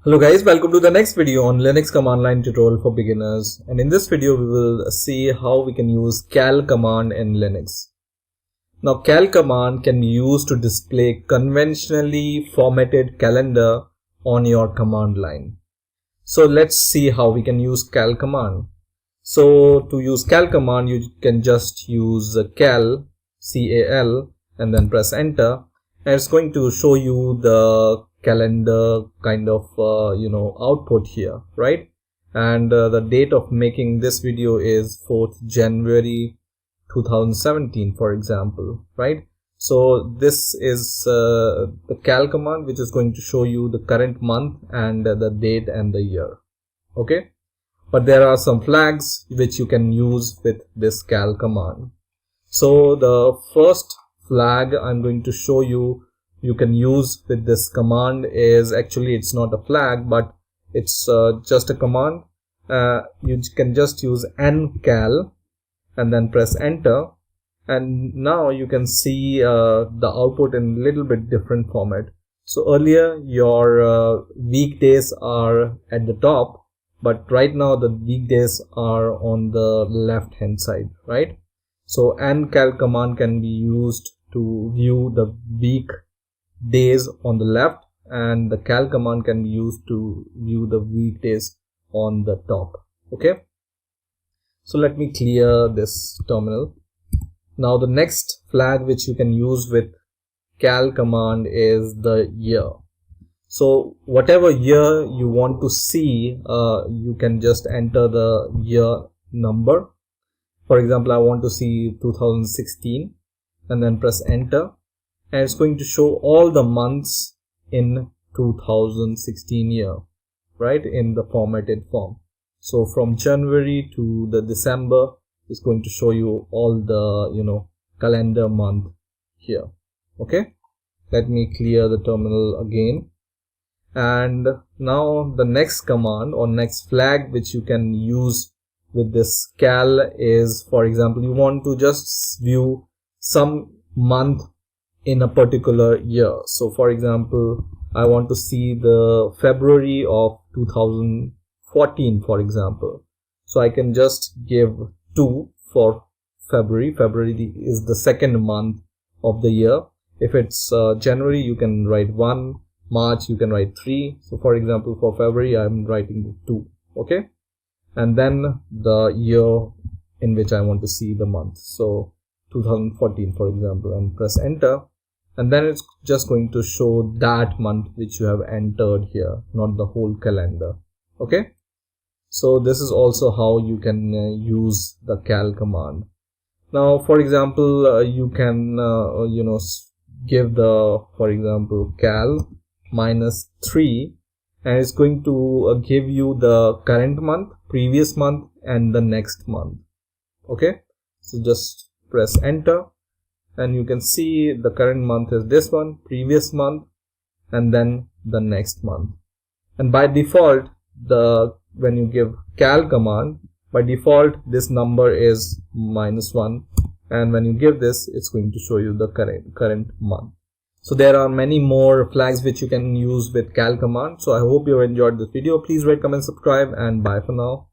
Hello guys, welcome to the next video on Linux command line tutorial for beginners, and in this video we will see how we can use cal command in Linux. Now cal command can be used to display conventionally formatted calendar on your command line. So let's see how we can use cal command. So to use cal command you can just use cal, C-A-L, and then press enter, and it's going to show you the calendar kind of output here, right? And the date of making this video is 4th January 2017, for example, right? So this is the cal command, which is going to show you the current month and the date and the year. Okay, but there are some flags which you can use with this cal command. So the first flag I'm going to show you can use with this command is, actually it's not a flag, but it's just a command. You can just use ncal and then press enter, and now you can see the output in a little bit different format. So earlier your weekdays are at the top, but right now the weekdays are on the left hand side, right? So ncal command can be used to view the week days on the left, and the cal command can be used to view the weekdays on the top. Okay, so let me clear this terminal. Now the next flag which you can use with cal command is the year. So whatever year you want to see, you can just enter the year number. For example, I want to see 2016 and then press enter, and it's going to show all the months in 2016 year, right, in the formatted form. So from January to the December is going to show you all the calendar month here. Okay, let me clear the terminal again. And now the next command or next flag which you can use with this cal is, for example, you want to just view some month in a particular year. So for example, I want to see the February of 2014, for example. So I can just give 2 for February. February is the second month of the year. If it's January, you can write 1. March, you can write 3. So for example, for February, I'm writing 2. Okay, and then the year in which I want to see the month. So 2014, for example, and press enter, and then it's just going to show that month which you have entered here, not the whole calendar. Okay, so this is also how you can use the cal command. Now for example, you can give the, for example, cal -3, and it's going to give you the current month, previous month, and the next month. Okay, so just press enter, and you can see the current month is this one, previous month, and then the next month. And by default, when you give cal command, by default this number is -1, and when you give this, it's going to show you the current month. So there are many more flags which you can use with cal command. So I hope you have enjoyed this video. Please rate, comment, subscribe, and bye for now.